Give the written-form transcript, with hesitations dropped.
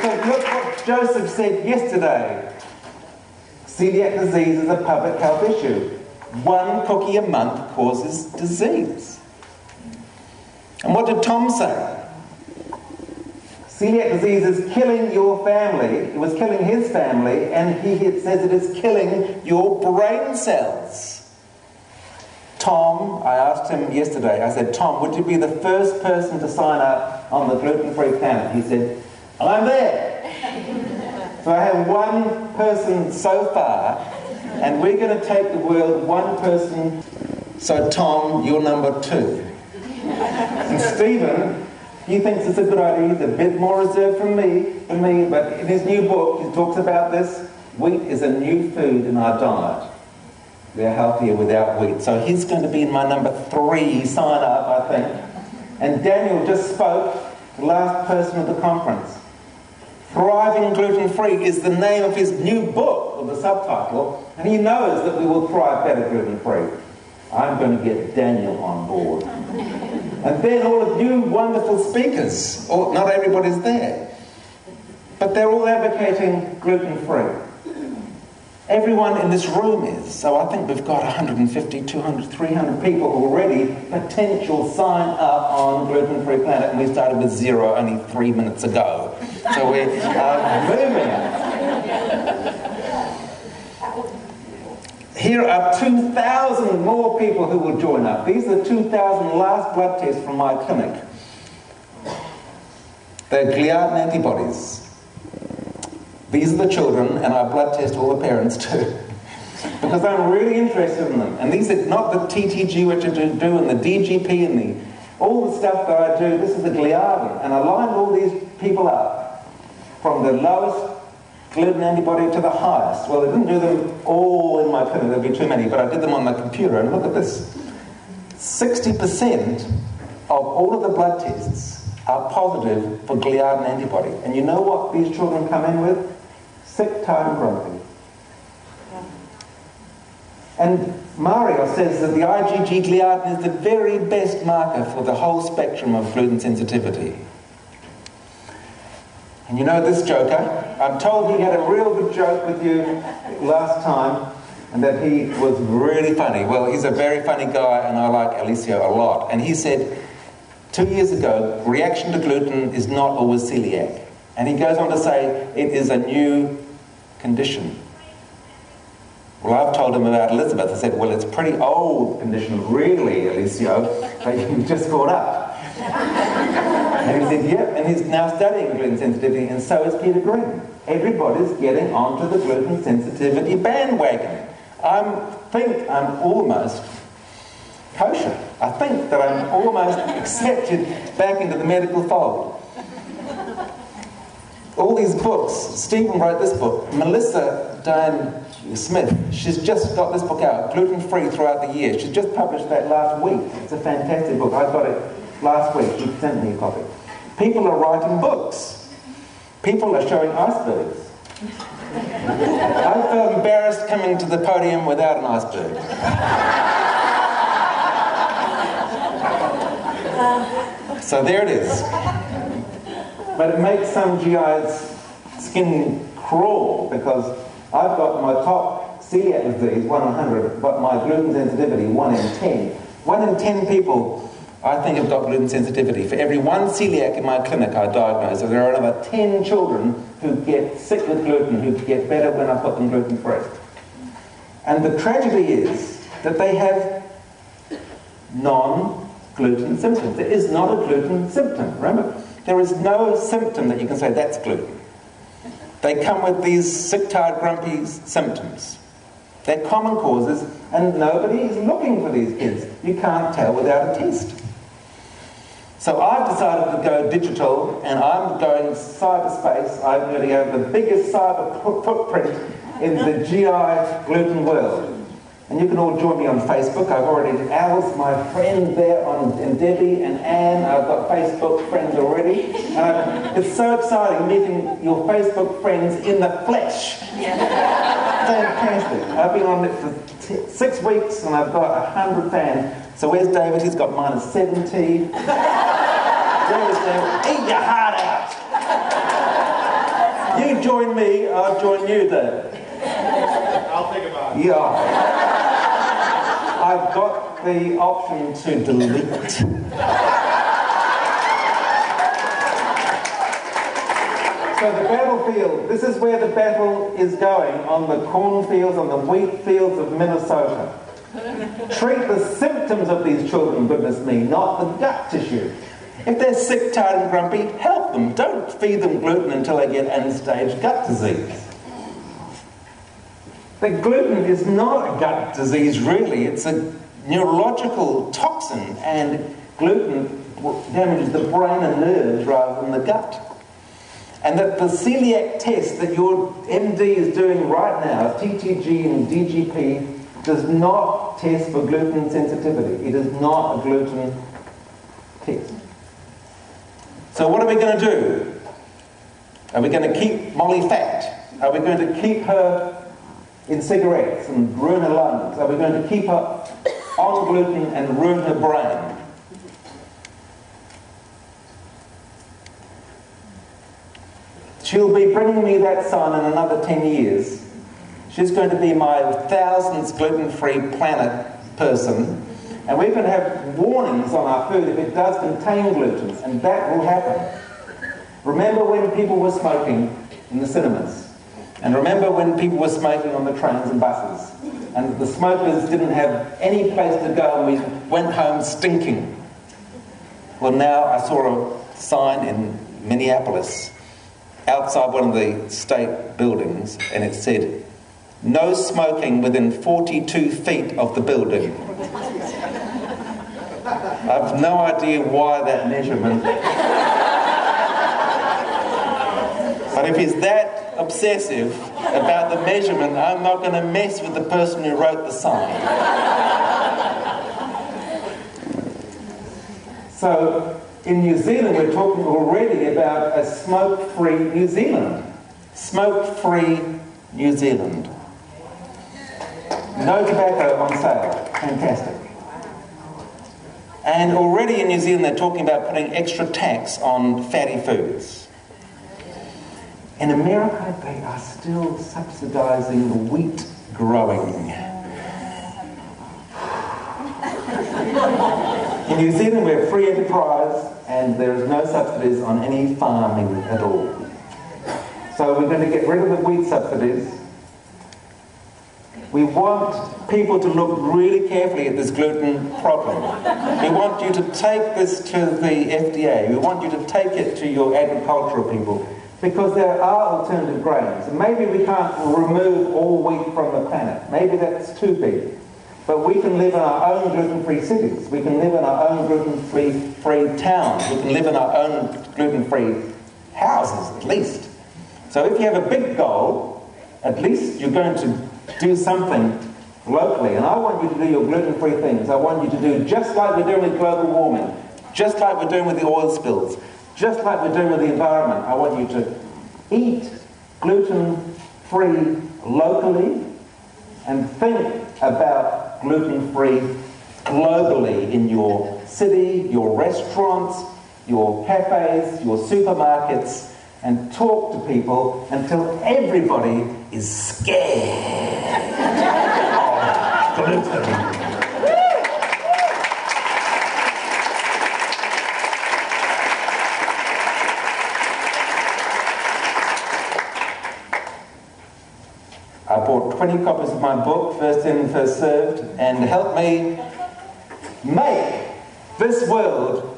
Because look what Joseph said yesterday. Celiac disease is a public health issue. 1 cookie a month causes disease. And what did Tom say? Celiac disease is killing your family. It was killing his family, and he says it is killing your brain cells. Tom, I asked him yesterday, I said, Tom, would you be the first person to sign up on the Gluten-Free Planet? He said, I'm there. So I have 1 person so far, and we're going to take the world 1 person. So Tom, you're number 2. And Stephen, he thinks it's a good idea. He's a bit more reserved from me, but in his new book, he talks about this. Wheat is a new food in our diet. They're healthier without wheat. So he's going to be in my number 3 sign up, I think. And Daniel just spoke, the last person at the conference. Thriving Gluten-Free is the name of his new book, or the subtitle, and he knows that we will thrive better gluten-free. I'm going to get Daniel on board. And then all of you wonderful speakers, not everybody's there, but they're all advocating gluten-free. Everyone in this room is. So I think we've got 150, 200, 300 people already potential sign up on Gluten-Free Planet, and we started with 0 only 3 minutes ago. So we're moving. Here are 2,000 more people who will join up. These are the 2,000 last blood tests from my clinic. They're gliadin antibodies. These are the children, and I blood test all the parents too. Because I'm really interested in them. And these are not the TTG which I do, and the DGP, and all the stuff that I do. This is the gliadin. And I lined all these people up from the lowest gluten antibody to the highest. Well, I didn't do them all in my clinic, there'd be too many, but I did them on my computer, and look at this. 60% of all of the blood tests are positive for gliadin antibody. And you know what these children come in with? Sick, tired, and grumpy. And Mario says that the IgG gliadin is the very best marker for the whole spectrum of gluten sensitivity. And you know this joker? I'm told he had a real good joke with you last time, and that he was really funny. Well, he's a very funny guy, and I like Alicio a lot. And he said, 2 years ago, reaction to gluten is not always celiac. And he goes on to say, it is a new condition. Well, I've told him about Elizabeth. I said, well, it's a pretty old condition, really, Alicio, but you've just caught up. And he said, yep, and he's now studying gluten sensitivity, and so is Peter Green. Everybody's getting onto the gluten sensitivity bandwagon. I think I'm almost kosher. I think that I'm almost accepted back into the medical fold. All these books, Stephen wrote this book, Melissa Diane Smith, she's just got this book out, Gluten-Free Throughout the Year. She just published that last week. It's a fantastic book. I got it last week. She sent me a copy. People are writing books. People are showing icebergs. I felt embarrassed coming to the podium without an iceberg. So there it is. But it makes some GI's skin crawl, because I've got my top celiac disease, 1 in 100, but my gluten sensitivity, 1 in 10. 1 in 10 people, I think, have got gluten sensitivity. For every 1 celiac in my clinic I diagnose, so there are another 10 children who get sick with gluten, who get better when I put them gluten-free. And the tragedy is that they have non-gluten symptoms. There is not a gluten symptom, remember? There is no symptom that you can say, that's gluten. They come with these sick, tired, grumpy symptoms. They're common causes, and nobody is looking for these kids. You can't tell without a test. So I've decided to go digital, and I'm going cyberspace. I'm going to have the biggest cyber footprint in the GI gluten world. And you can all join me on Facebook. I've already, Al's my friend there, and Debbie and Anne. I've got Facebook friends already. And it's so exciting meeting your Facebook friends in the flesh. Fantastic. I've been on it for 6 weeks, and I've got 100 fans. So where's David? He's got minus 70. Where's David? Eat your heart out. You join me, I'll join you, Dave. I'll think about it. Yeah. I've got the option to delete. So the battlefield, this is where the battle is going, on the cornfields, on the wheat fields of Minnesota. Treat the symptoms of these children, goodness me, not the gut tissue. If they're sick, tired and grumpy, help them. Don't feed them gluten until they get end-stage gut disease. The gluten is not a gut disease, really. It's a neurological toxin, and gluten damages the brain and nerves rather than the gut. And that the celiac test that your MD is doing right now, TTG and DGP, does not test for gluten sensitivity. It is not a gluten test. So what are we going to do? Are we going to keep Molly fat? Are we going to keep her in cigarettes and ruin her lungs? Are we going to keep her on gluten and ruin her brain? She'll be bringing me that son in another 10 years. She's going to be my 1000th gluten-free planet person, and we're going to have warnings on our food if it does contain gluten, and that will happen. Remember when people were smoking in the cinemas, and remember when people were smoking on the trains and buses, and the smokers didn't have any place to go, and we went home stinking. Well, now I saw a sign in Minneapolis outside one of the state buildings, and it said, "No smoking within 42 feet of the building." I've no idea why that measurement. But if he's that obsessive about the measurement, I'm not going to mess with the person who wrote the sign. So, in New Zealand, we're talking already about a smoke-free New Zealand. Smoke-free New Zealand. No tobacco on sale. Fantastic. And already in New Zealand, they're talking about putting extra tax on fatty foods. In America, they are still subsidising the wheat growing. In New Zealand, we're free enterprise, and there is no subsidies on any farming at all. So we're going to get rid of the wheat subsidies. We want people to look really carefully at this gluten problem. We want you to take this to the FDA. We want you to take it to your agricultural people, because there are alternative grains. And maybe we can't remove all wheat from the planet. Maybe that's too big. But we can live in our own gluten-free cities. We can live in our own gluten-free towns. We can live in our own gluten-free houses, at least. So if you have a big goal, at least you're going to do something locally. And I want you to do your gluten-free things. I want you to do just like we're doing with global warming, just like we're doing with the oil spills, just like we're doing with the environment. I want you to eat gluten-free locally and think about gluten-free globally in your city, your restaurants, your cafes, your supermarkets, and talk to people until everybody is scared of gluten. I bought 20 copies of my book, First In, First Served, and help me make this world